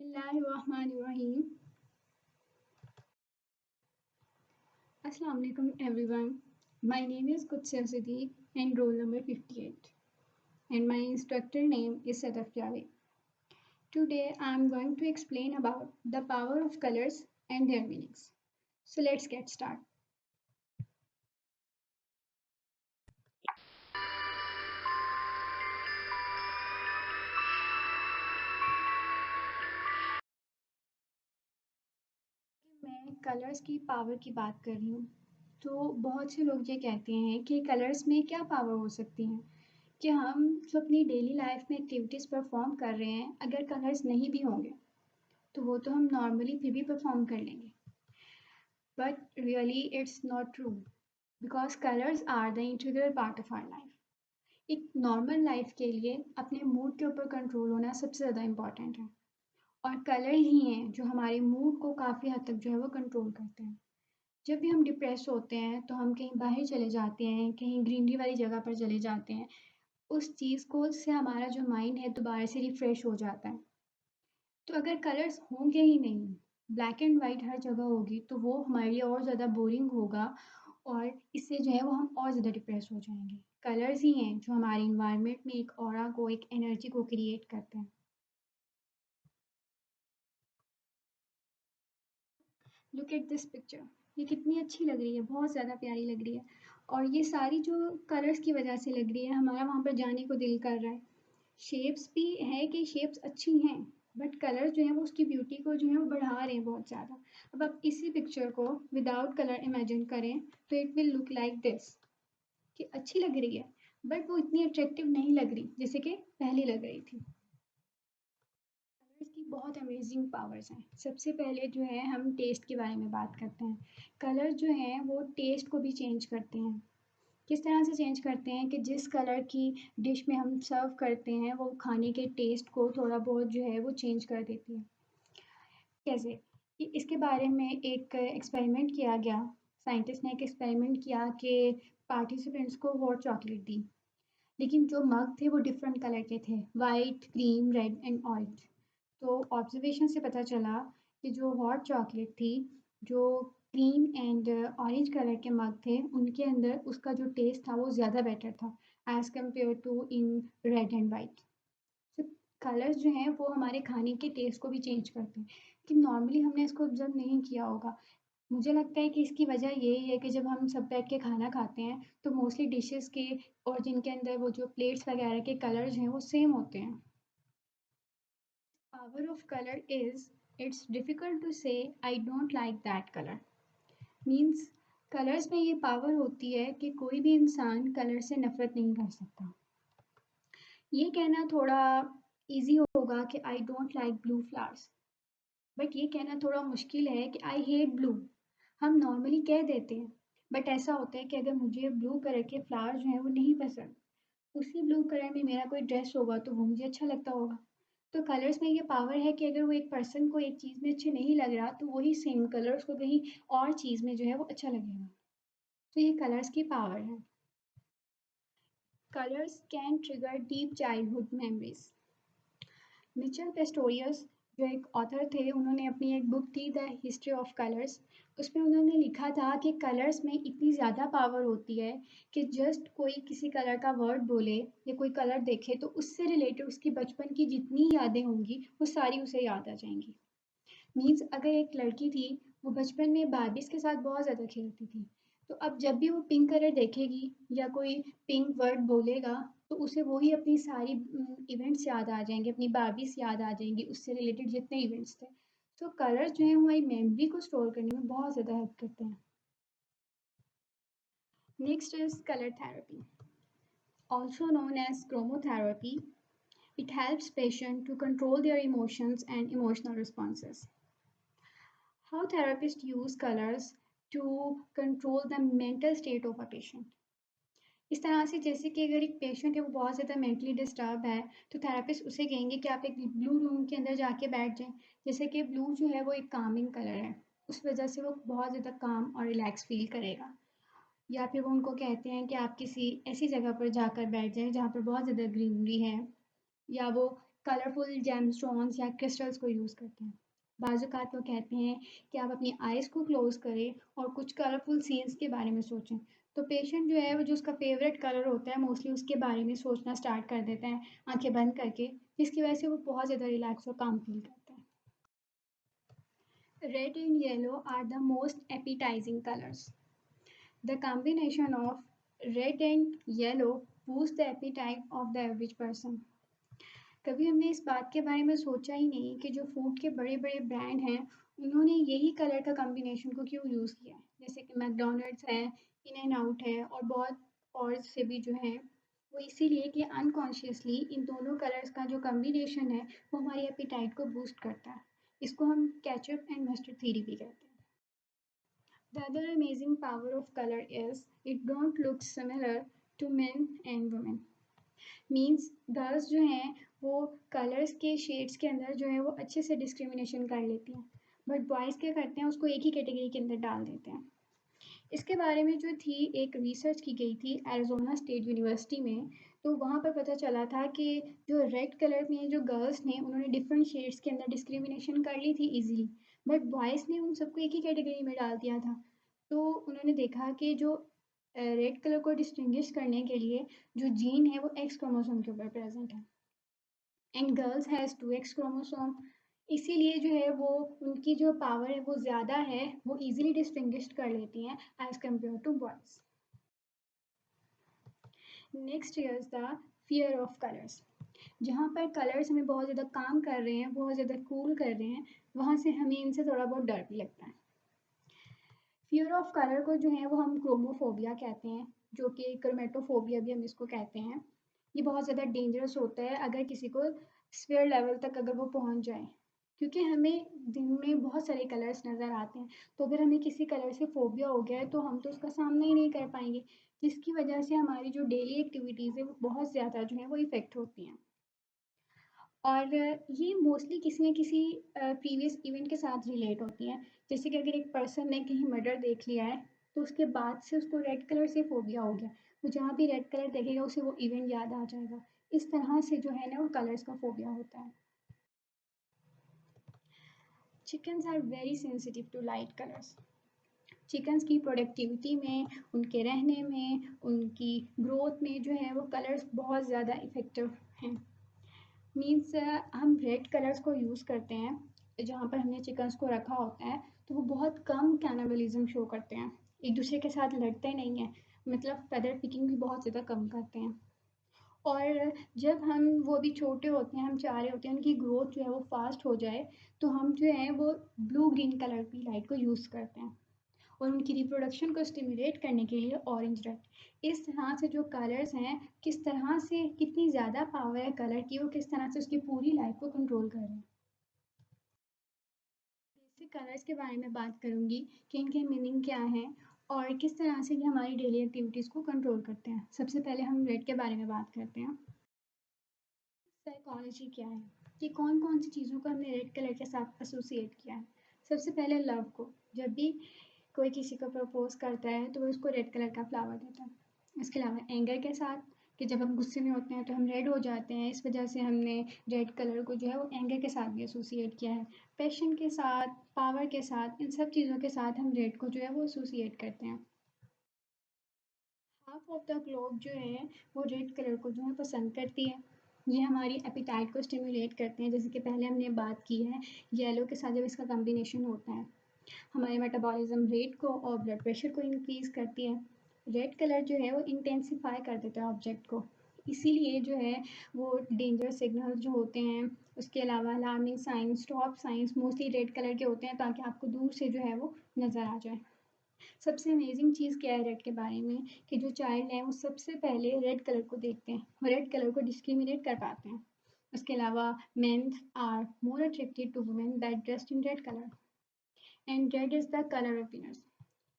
Bismillahirrahmanirrahim. Assalamu alaikum everyone. My name is Qudsi Siddiq and roll number 58 and my instructor name is Sadaf Javed. Today I am going to explain about the power of colors and their meanings. So let's get started. मैं colours की power की बात कर रही हूँ तो बहुत से लोग ये कहते हैं कि कलर्स में क्या पावर हो सकती है कि हम जो अपनी डेली लाइफ में एक्टिविटीज़ परफॉर्म कर रहे हैं अगर कलर्स नहीं भी होंगे तो वो तो हम नॉर्मली फिर भी परफॉर्म कर लेंगे but really it's not true because colours are the integral part of our life एक नॉर्मल लाइफ के लिए अपने मूड के ऊपर कंट्रोल होना सबसे ज़्यादा इम्पॉर्टेंट है और कलर ही हैं जो हमारे मूड को काफ़ी हद तक जो है वो कंट्रोल करते हैं जब भी हम डिप्रेस होते हैं तो हम कहीं बाहर चले जाते हैं कहीं ग्रीनरी वाली जगह पर चले जाते हैं उस चीज़ को से हमारा जो माइंड है दोबारा से रिफ़्रेश हो जाता है तो अगर कलर्स होंगे ही नहीं ब्लैक एंड वाइट हर जगह होगी तो वो हमारे लिए और ज़्यादा बोरिंग होगा और इससे जो है वो हम और ज़्यादा डिप्रेस हो जाएंगे कलर्स ही हैं जो हमारे इन्वायरमेंट में एक ऑरा को एक एनर्जी को क्रिएट करते हैं लुक एट दिस पिक्चर ये कितनी अच्छी लग रही है बहुत ज़्यादा प्यारी लग रही है और ये सारी जो कलर्स की वजह से लग रही है हमारा वहाँ पर जाने को दिल कर रहा है शेप्स भी है कि शेप्स अच्छी हैं बट कलर जो है वो उसकी ब्यूटी को जो है वो बढ़ा रहे हैं बहुत ज़्यादा अब आप इसी पिक्चर को विदाउट कलर इमेजिन करें तो it will look like this कि अच्छी लग रही है बट वो इतनी अट्रैक्टिव नहीं लग रही जैसे कि पहले लग रही थी कलर्स की बहुत अमेजिंग पावर्स हैं सबसे पहले जो है हम टेस्ट के बारे में बात करते हैं कलर जो हैं वो टेस्ट को भी चेंज करते हैं किस तरह से चेंज करते हैं कि जिस कलर की डिश में हम सर्व करते हैं वो खाने के टेस्ट को थोड़ा बहुत जो है वो चेंज कर देती है कैसे कि इसके बारे में एक एक्सपेरिमेंट किया गया साइंटिस्ट ने एक एक्सपेरिमेंट किया कि पार्टिसिपेंट्स को हॉट चॉकलेट दी लेकिन जो मग थे वो डिफरेंट कलर के थे white cream red and orange तो ऑब्जर्वेशन से पता चला कि जो हॉट चॉकलेट थी जो क्रीम एंड ऑरेंज कलर के मग थे उनके अंदर उसका जो टेस्ट था वो ज़्यादा बेटर था as compare to in red and white तो कलर्स जो हैं वो हमारे खाने के टेस्ट को भी चेंज करते हैं कि नॉर्मली हमने इसको ऑब्जर्व नहीं किया होगा मुझे लगता है कि इसकी वजह यही है कि जब हम सब बैठ के खाना खाते हैं तो मोस्टली डिशेस के और जिनके अंदर वो जो प्लेट्स वगैरह के कलर्स हैं वो सेम होते हैं power of color is it's difficult to say I don't like that color means colours में ये पावर होती है कि कोई भी इंसान कलर से नफरत नहीं कर सकता ये कहना थोड़ा इजी होगा कि I don't like blue flowers but ये कहना थोड़ा मुश्किल है कि आई हेट ब्लू हम नॉर्मली कह देते हैं बट ऐसा होता है कि अगर मुझे ब्लू कलर के फ्लावर जो हैं वो नहीं पसंद उसी ब्लू कलर में मेरा कोई ड्रेस होगा तो वो मुझे अच्छा लगता होगा तो कलर्स में ये पावर है कि अगर वो एक पर्सन को एक चीज़ में अच्छे नहीं लग रहा तो वही सेम कलर उसको कहीं और चीज़ में जो है वो अच्छा लगेगा तो ये कलर्स की पावर है colours can trigger deep childhood memories Michel Pastoureau जो एक ऑथर थे उन्होंने अपनी एक बुक थी द हिस्ट्री ऑफ कलर्स उसमें उन्होंने लिखा था कि कलर्स में इतनी ज़्यादा पावर होती है कि जस्ट कोई किसी कलर का वर्ड बोले या कोई कलर देखे तो उससे रिलेटेड उसकी बचपन की जितनी यादें होंगी वो सारी उसे याद आ जाएंगी मीन्स अगर एक लड़की थी वो बचपन में बार्बीज के साथ बहुत ज़्यादा खेलती थी तो अब जब भी वो पिंक कलर देखेगी या कोई पिंक वर्ड बोलेगा तो उसे वही अपनी सारी इवेंट्स याद आ जाएंगे अपनी बार्बीज याद आ जाएंगी उससे रिलेटेड जितने इवेंट्स थे तो कलर्स जो है हमारी मेमोरी को स्टोर करने में बहुत ज़्यादा हेल्प करते हैं next is colour therapy also known as chromotherapy it helps patients to control their emotions and emotional responses. How therapists use colors to control the mental state of a patient. इस तरह से जैसे कि अगर एक patient है वो बहुत ज़्यादा मेंटली डिस्टर्ब है तो थेरेपिस्ट उसे कहेंगे कि आप एक ब्लू रूम के अंदर जाके बैठ जाएं जैसे कि ब्लू जो है वो एक कामिंग कलर है उस वजह से वो बहुत ज़्यादा काम और रिलैक्स फील करेगा या फिर वो उनको कहते हैं कि आप किसी ऐसी जगह पर जाकर बैठ जाएं जहाँ पर बहुत ज़्यादा ग्रीनरी है या वो कलरफुल जेमस्टोन्स या क्रिस्टल्स को यूज़ करते हैं। बाज़-औक़ात वो कहते हैं कि आप अपनी आइज़ को क्लोज़ करें और कुछ कलरफुल सीन्स के बारे में सोचें। तो पेशेंट जो है वो जो उसका फ़ेवरेट कलर होता है मोस्टली उसके बारे में सोचना स्टार्ट कर देता है, आँखें बंद करके, जिसकी वज़ह से वो बहुत ज़्यादा रिलैक्स और काम फ़ील करता है। Red and yellow are the most appetizing colors. The combination of red and yellow boosts the appetite of the average person. कभी हमने इस बात के बारे में सोचा ही नहीं कि जो फूड के बड़े-बड़े ब्रांड हैं, उन्होंने यही कलर का कॉम्बिनेशन को क्यों यूज़ किया है। जैसे कि मैकडॉनल्ड्स है, इन एंड आउट है और बहुत और से भी जो हैं, वो इसीलिए कि अनकॉन्शियसली इन दोनों कलर्स का जो कॉम्बिनेशन है, वो हमारी एपेटाइट को बूस्ट करता है। इसको हम केचप एंड मस्टर्ड थ्योरी भी कहते हैं। The other amazing power of color is it don't look similar to men and women. Means girls जो हैं वो कलर्स के शेड्स के अंदर जो है वो अच्छे से डिस्क्रिमिनेशन कर लेती हैं, बट बॉयज़ क्या करते हैं उसको एक ही कैटेगरी के अंदर डाल देते हैं। इसके बारे में जो थी एक रिसर्च की गई थी एरिज़ोना स्टेट यूनिवर्सिटी में, तो वहाँ पर पता चला था कि जो रेड कलर में जो गर्ल्स ने उन्होंने डिफरेंट शेड्स के अंदर डिस्क्रिमिनेशन कर ली थी ईज़िली, बट बॉयज़ ने उन सबको एक ही कैटेगरी में डाल दिया था। तो उन्होंने देखा कि जो रेड कलर को डिस्टिंग्विश करने के लिए जो जीन है वो एक्स क्रोमोसोम के ऊपर प्रेजेंट है and girls has 2x chromosome, इसीलिए जो है वो उनकी जो पावर है वो ज़्यादा है, वो इजीली डिस्टिंग्विश कर लेती हैं as compare to boys. Next is the fear of colours. जहाँ पर कलर्स हमें बहुत ज़्यादा काम कर रहे हैं, बहुत ज़्यादा कूल कर रहे हैं, वहाँ से हमें इनसे थोड़ा बहुत डर भी लगता है। फियर ऑफ कलर को जो है वो हम क्रोमोफोबिया कहते हैं, जो कि क्रोमेटोफोबिया भी हम इसको कहते हैं। ये बहुत ज़्यादा डेंजरस होता है अगर किसी को स्फीयर लेवल तक अगर वो पहुँच जाए, क्योंकि हमें दिन में बहुत सारे कलर्स नज़र आते हैं, तो अगर हमें किसी कलर से फ़ोबिया हो गया है तो हम तो उसका सामना ही नहीं कर पाएँगे, जिसकी वजह से हमारी जो डेली एक्टिविटीज़ है वो बहुत ज़्यादा जो है वो इफ़ेक्ट होती हैं। और ये मोस्टली किसी न किसी प्रीवियस इवेंट के साथ रिलेट होती हैं। जैसे कि अगर एक पर्सन ने कहीं मर्डर देख लिया है, तो उसके बाद से उसको रेड कलर से फ़ोबिया हो गया। वो जहाँ भी रेड कलर देखेगा उसे वो इवेंट याद आ जाएगा। इस तरह से जो है ना वो कलर्स का फ़ोबिया होता है। Chickens are very sensitive to light colours. Chickens की प्रोडक्टिविटी में, उनके रहने में, उनकी ग्रोथ में जो है वो कलर्स बहुत ज़्यादा इफ़ेक्टिव हैं। मीन्स हम रेड कलर्स को यूज़ करते हैं जहाँ पर हमने चिकन्स को रखा होता है, तो वो बहुत कम कैनिबलिज्म शो करते हैं, एक दूसरे के साथ लड़ते नहीं हैं, मतलब फेदर पिकिंग भी बहुत ज़्यादा कम करते हैं। और जब हम वो भी छोटे होते हैं, हम चाह रहे होते हैं उनकी ग्रोथ जो है वो फास्ट हो जाए, तो हम जो है वो ब्लू ग्रीन कलर की लाइट को यूज़ करते हैं और उनकी रिप्रोडक्शन को स्टिमुलेट करने के लिए ऑरेंज रेड। इस तरह से जो कलर्स हैं, किस तरह से कितनी ज़्यादा पावर है कलर की, वो किस तरह से उसकी पूरी लाइफ को कंट्रोल कर रहे हैं। बेसिक कलर्स के बारे में बात करूँगी कि इनके मीनिंग क्या है और किस तरह से ये हमारी डेली एक्टिविटीज़ को कंट्रोल करते हैं। सबसे पहले हम रेड के बारे में बात करते हैं। साइकोलॉजी क्या है कि कौन-कौन सी चीज़ों को हमने रेड कलर के साथ एसोसिएट किया है। सबसे पहले लव को, जब भी कोई किसी को प्रपोज़ करता है तो वो उसको रेड कलर का फ्लावर देता है। इसके अलावा एंगर के साथ कि जब हम गुस्से में होते हैं तो हम रेड हो जाते हैं, इस वजह से हमने रेड कलर को जो है वो एंगर के साथ भी एसोसिएट किया है। पैशन के साथ, पावर के साथ, इन सब चीज़ों के साथ हम रेड को जो है वो एसोसिएट करते हैं। हाफ ऑफ द ग्लोब जो है वो रेड कलर को जो है पसंद करती है। ये हमारी एपेटाइट को स्टिमुलेट करते हैं, जैसे कि पहले हमने बात की है येलो के साथ जब इसका कॉम्बिनेशन होता है, हमारे मेटाबॉलिज्म रेट को और ब्लड प्रेशर को इंक्रीज़ करती है। रेड कलर जो है वो इंटेंसिफाई कर देता है ऑब्जेक्ट को, इसीलिए जो है वो डेंजर सिग्नल्स जो होते हैं, उसके अलावा alarming science, stop science mostly red colour के होते हैं ताकि आपको दूर से जो है वो नज़र आ जाए। सबसे अमेजिंग चीज़ क्या है रेड के बारे में कि जो चाइल्ड हैं वो सबसे पहले रेड कलर को देखते हैं, वो रेड कलर को डिस्क्रिमिनेट कर पाते हैं। उसके अलावा men are more attracted to women that dressed in red colour and red is the colour of winners.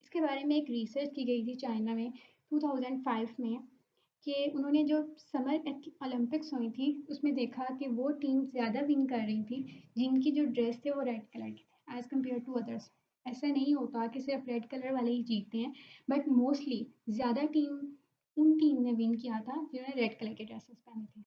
इसके बारे में एक रिसर्च की गई थी चाइना में 2005 में कि उन्होंने जो समर ओलंपिक्स हुई थी उसमें देखा कि वो टीम ज़्यादा विन कर रही थी जिनकी जो ड्रेस थे वो रेड कलर के थे एज़ कम्पेयर टू अदर्स। ऐसा नहीं होता कि सिर्फ रेड कलर वाले ही जीतते हैं, बट मोस्टली ज़्यादा टीम उन टीम ने विन किया था जिन्होंने रेड कलर के ड्रेसेस पहने थे।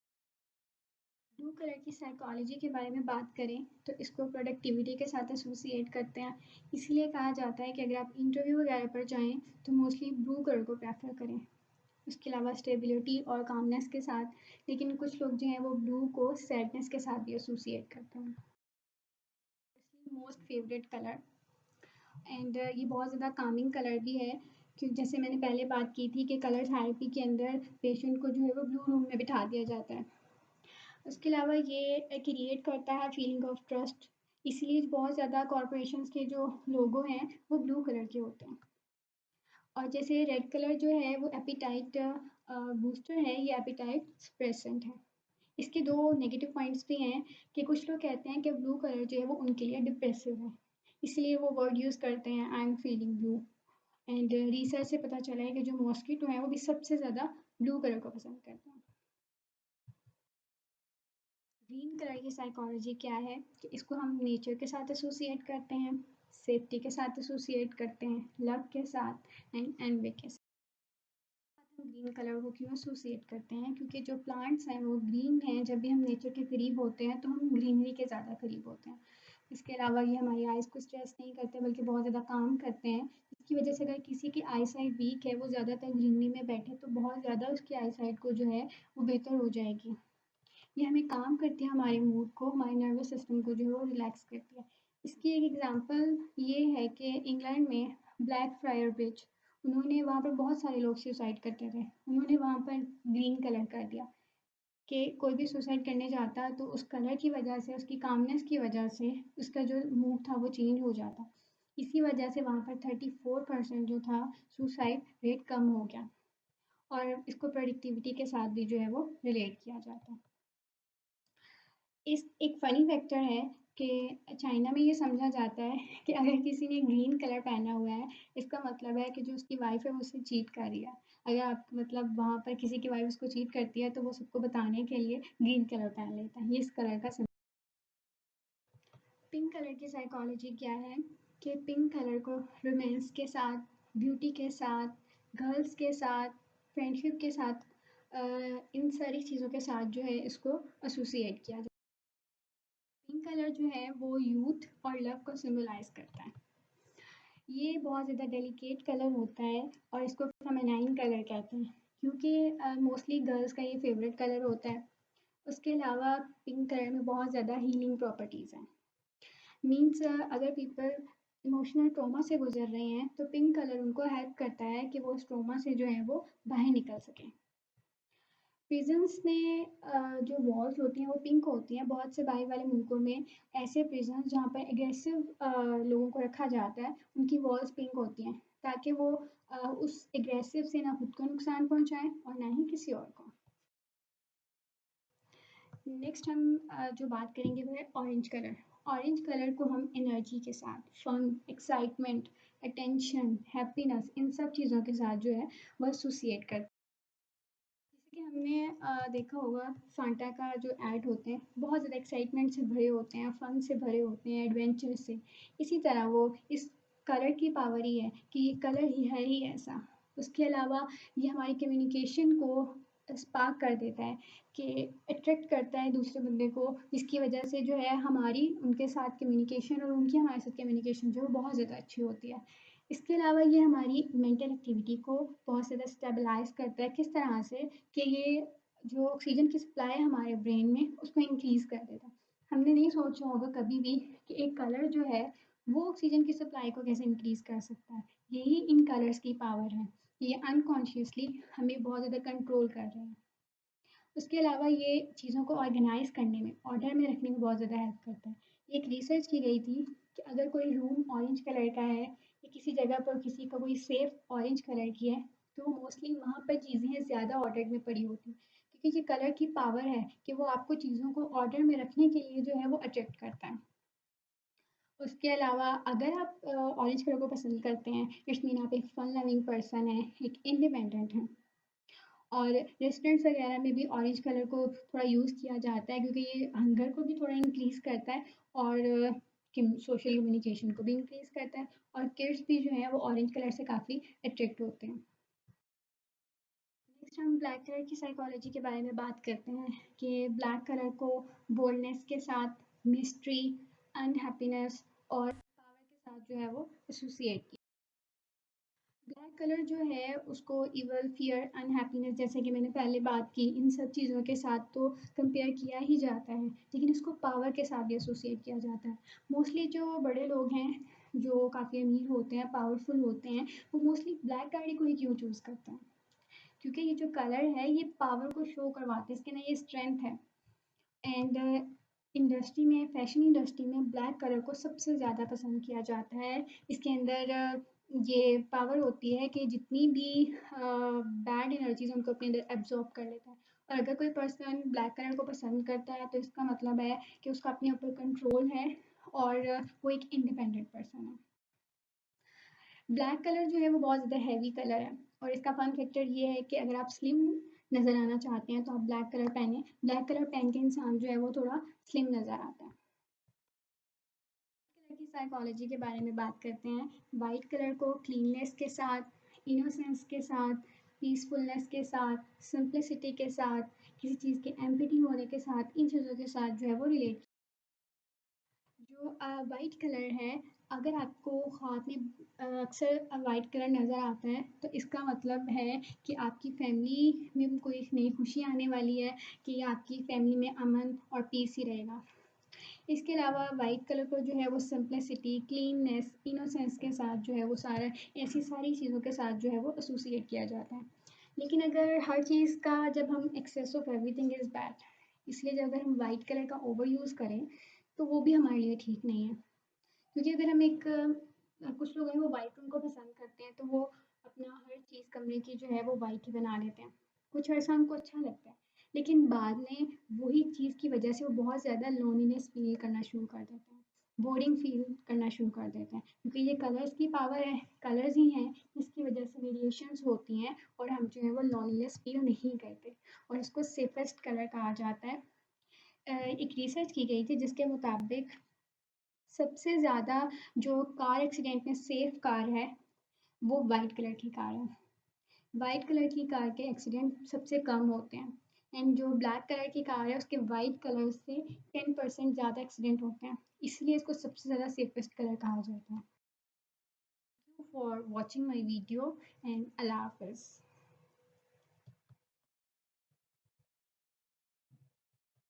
ब्लू कलर की साइकोलॉजी के बारे में बात करें तो इसको प्रोडक्टिविटी के साथ एसोसिएट करते हैं। इसलिए कहा जाता है कि अगर आप इंटरव्यू वगैरह पर जाएँ तो मोस्टली ब्लू कलर को प्रेफर करें। उसके अलावा स्टेबिलिटी और कामनेस के साथ, लेकिन कुछ लोग जो हैं वो ब्लू को सैडनेस के साथ भी एसोसिएट करते हैं। मोस्ट फेवरेट कलर एंड ये बहुत ज़्यादा कामिंग कलर भी है, क्योंकि जैसे मैंने पहले बात की थी कि कलर थेरेपी के अंदर पेशेंट को जो है वो ब्लू रूम में बिठा दिया जाता है। उसके अलावा ये क्रिएट करता है फीलिंग ऑफ ट्रस्ट, इसलिए बहुत ज़्यादा कॉरपोरेशंस के जो लोगो हैं वो ब्लू कलर के होते हैं। और जैसे रेड कलर जो है वो एपिटाइट बूस्टर है, ये एपिटाइट सप्रेसेंट है। इसके दो नेगेटिव पॉइंट्स भी हैं कि कुछ लोग कहते हैं कि ब्लू कलर जो है वो उनके लिए डिप्रेसिव है, इसलिए वो वर्ड यूज़ करते हैं I am feeling blue. And research से पता चला है कि जो मॉस्किटो हैं वो भी सबसे ज़्यादा ब्लू कलर को पसंद करते हैं। ग्रीन कलर की साइकोलॉजी क्या है कि इसको हम नेचर के साथ एसोसिएट करते हैं, सेफ्टी के साथ एसोसिएट करते हैं, लव के साथ एंड एनवी के साथ। हम ग्रीन कलर को क्यों एसोसिएट करते हैं, क्योंकि जो प्लांट्स हैं वो ग्रीन हैं। जब भी हम नेचर के करीब होते हैं तो हम ग्रीनरी के ज़्यादा करीब होते हैं। इसके अलावा ये हमारी आइज़ को स्ट्रेस नहीं करते बल्कि बहुत ज़्यादा काम करते हैं। इसकी वजह से अगर किसी की आई साइट वीक है, वो ज़्यादातर ग्रीनरी में बैठे तो बहुत ज़्यादा उसकी आई साइट को जो है वो बेहतर हो जाएगी। ये हमें काम करती है, हमारे मूड को, हमारे नर्वस सिस्टम को जो है वो रिलैक्स करती है। इसकी एक एग्जांपल ये है कि इंग्लैंड में ब्लैक फ्रायर ब्रिज, उन्होंने वहाँ पर बहुत सारे लोग सुसाइड करते थे, उन्होंने वहाँ पर ग्रीन कलर कर दिया कि कोई भी सुसाइड करने जाता तो उस कलर की वजह से, उसकी कामनेस की वजह से उसका जो मूड था वो चेंज हो जाता। इसी वजह से वहाँ पर 34% जो था सुसाइड रेट कम हो गया। और इसको प्रोडक्टिविटी के साथ भी जो है वो रिलेट किया जाता है। इस एक फ़नी फैक्टर है कि चाइना में ये समझा जाता है कि अगर किसी ने ग्रीन कलर पहना हुआ है, इसका मतलब है कि जो उसकी वाइफ़ है वो उससे चीट कर रही है। अगर आप मतलब वहाँ पर किसी की वाइफ़ उसको चीट करती है तो वो सबको बताने के लिए ग्रीन कलर पहन लेता है। ये इस कलर का सिम पिंक कलर की साइकोलॉजी क्या है कि पिंक कलर को रोमांस के साथ, ब्यूटी के साथ, गर्ल्स के साथ, फ्रेंडशिप के साथ, इन सारी चीज़ों के साथ जो है इसको एसोसिएट किया जाता है। पिंक कलर जो है वो यूथ और लव को सिंबलाइज करता है। ये बहुत ज़्यादा डेलिकेट कलर होता है और इसको फेमिनाइन कलर कहते हैं, क्योंकि मोस्टली गर्ल्स का ये फेवरेट कलर होता है। उसके अलावा पिंक कलर में बहुत ज़्यादा हीलिंग प्रॉपर्टीज़ हैं। मीन्स अगर पीपल इमोशनल ट्रॉमा से गुजर रहे हैं तो पिंक कलर उनको हेल्प करता है कि वो उस ट्रॉमा से जो है वो बाहर निकल सकें। प्रिजन्स में जो वॉल्स होती हैं वो पिंक होती हैं। बहुत से बाहर वाले मुल्कों में ऐसे प्रिजन्स जहाँ पर एग्रेसिव लोगों को रखा जाता है, उनकी वॉल्स पिंक होती हैं ताकि वो उस एग्रेसिव से ना खुद को नुकसान पहुँचाएँ और ना ही किसी और को। नेक्स्ट हम जो बात करेंगे वो है ऑरेंज कलर। ऑरेंज कलर को हम एनर्जी के साथ, फन, एक्साइटमेंट, अटेंशन, हैप्पीनेस, इन सब चीज़ों के साथ जो है वो एसोसिएट करते हैं। जैसे कि हमने देखा होगा फांटा का जो ऐड होते हैं बहुत ज़्यादा एक्साइटमेंट से भरे होते हैं, फन से भरे होते हैं, एडवेंचर से। इसी तरह वो इस कलर की पावर ही है कि ये कलर ही है ही ऐसा। उसके अलावा ये हमारी कम्युनिकेशन को स्पार्क कर देता है कि अट्रैक्ट करता है दूसरे बंदे को, जिसकी वजह से जो है हमारी उनके साथ कम्युनिकेशन और उनकी हमारे साथ कम्युनिकेशन जो है बहुत ज़्यादा अच्छी होती है। इसके अलावा ये हमारी मेंटल एक्टिविटी को बहुत ज़्यादा स्टेबलाइज़ करता है, किस तरह से कि ये जो ऑक्सीजन की सप्लाई है हमारे ब्रेन में उसको इंक्रीज़ कर देता है। हमने नहीं सोचा होगा कभी भी कि एक कलर जो है वो ऑक्सीजन की सप्लाई को कैसे इंक्रीज़ कर सकता है। यही इन कलर्स की पावर है। ये अनकॉन्शियसली हमें बहुत ज़्यादा कंट्रोल कर रहे हैं। उसके अलावा ये चीज़ों को ऑर्गेनाइज़ करने में, ऑर्डर में रखने में बहुत ज़्यादा हेल्प करता है। एक रिसर्च की गई थी कि अगर कोई रूम ऑरेंज कलर का है या किसी जगह पर किसी का कोई सेफ ऑरेंज कलर की है, तो मोस्टली वहाँ पर चीज़ें ज़्यादा ऑर्डर में पड़ी होती हैं, क्योंकि ये कलर की पावर है कि वो आपको चीज़ों को ऑर्डर में रखने के लिए जो है वो अट्रैक्ट करता है। उसके अलावा अगर आप ऑरेंज कलर को पसंद करते हैं, इट्स मीन आप एक फन लविंग पर्सन हैं, एक इंडिपेंडेंट हैं। और रेस्टोरेंट्स वगैरह में भी ऑरेंज कलर को थोड़ा यूज़ किया जाता है, क्योंकि ये हंगर को भी थोड़ा इंक्रीज़ करता है और सोशल कम्युनिकेशन को भी इंक्रीज़ करता है। और किड्स भी जो है वो ऑरेंज कलर से काफ़ी अट्रैक्ट होते हैं। हम ब्लैक कलर की साइकोलॉजी के बारे में बात करते हैं कि ब्लैक कलर को बोल्डनेस के साथ, मिस्ट्री, अनहैप्पीनेस और पावर के साथ जो है वो एसोसिएट किया। ब्लैक कलर जो है उसको इवल, फियर, अनहैप्पीनेस, जैसे कि मैंने पहले बात की, इन सब चीज़ों के साथ तो कंपेयर किया ही जाता है, लेकिन इसको पावर के साथ भी एसोसिएट किया जाता है। मोस्टली जो बड़े लोग हैं, जो काफ़ी अमीर होते हैं, पावरफुल होते हैं, वो मोस्टली ब्लैक गाड़ी को ही क्यों चूज़ करते हैं? क्योंकि ये जो कलर है ये पावर को शो करवाते हैं, इसके अंदर ये स्ट्रेंथ है। एंड इंडस्ट्री में, फैशन इंडस्ट्री में ब्लैक कलर को सबसे ज़्यादा पसंद किया जाता है। इसके अंदर ये पावर होती है कि जितनी भी बैड एनर्जीज उनको अपने अंदर एब्जॉर्ब कर लेता है। और अगर कोई पर्सन ब्लैक कलर को पसंद करता है तो इसका मतलब है कि उसका अपने ऊपर कंट्रोल है और वो एक इंडिपेंडेंट पर्सन है। ब्लैक कलर जो है वो बहुत ज़्यादा हैवी कलर है और इसका फन फैक्टर ये है कि अगर आप स्लिम नज़र आना चाहते हैं तो आप ब्लैक कलर पहने। ब्लैक कलर पहन के इंसान जो है वो थोड़ा स्लिम नज़र आता है। कलर की साइकोलॉजी के बारे में बात करते हैं। वाइट कलर को क्लीननेस के साथ, इनोसेंस के साथ, पीसफुलनेस के साथ, सिंप्लिसिटी के साथ, किसी चीज़ के एम्पटी होने के साथ, इन चीज़ों के साथ जो है वो रिलेट। जो वाइट कलर है, अगर आपको ख्वाब में अक्सर वाइट कलर नज़र आता है तो इसका मतलब है कि आपकी फैमिली में कोई नई खुशी आने वाली है, कि आपकी फैमिली में अमन और पीस ही रहेगा। इसके अलावा वाइट कलर को जो है वो सिंप्लिसिटी, क्लीननेस, इनोसेंस के साथ जो है वो सारा, ऐसी सारी चीज़ों के साथ जो है वो एसोसिएट किया जाता है। लेकिन अगर हर चीज़ का जब हम excess of everything is bad, इसलिए जब अगर हम वाइट कलर का ओवर यूज़ करें तो वो भी हमारे लिए ठीक नहीं है। क्योंकि अगर हम एक कुछ लोग हैं वो वाइट रूम को पसंद करते हैं तो वो अपना हर चीज़ कमरे की जो है वो वाइट ही बना लेते हैं। कुछ अरसा उनको अच्छा लगता है, लेकिन बाद में वही चीज़ की वजह से वो बहुत ज़्यादा लोनलीनेस फील करना शुरू कर देते हैं, बोरिंग फील करना शुरू कर देते हैं, क्योंकि ये कलर्स की पावर है, कलर्स ही हैं जिसकी वजह से वेरिएशंस होती हैं और हम जो है वो लोनलीनेस फील नहीं करते। और इसको सेफेस्ट कलर कहा जाता है। एक रिसर्च की गई थी जिसके मुताबिक सबसे ज़्यादा जो कार एक्सीडेंट में सेफ कार है वो वाइट कलर की कार है। वाइट कलर की कार के एक्सीडेंट सबसे कम होते हैं एंड जो ब्लैक कलर की कार है उसके वाइट कलर से 10% ज़्यादा एक्सीडेंट होते हैं, इसलिए इसको सबसे ज़्यादा सेफेस्ट कलर कहा जाता है। Thank you for watching my video and अल्लाह हाफिज़।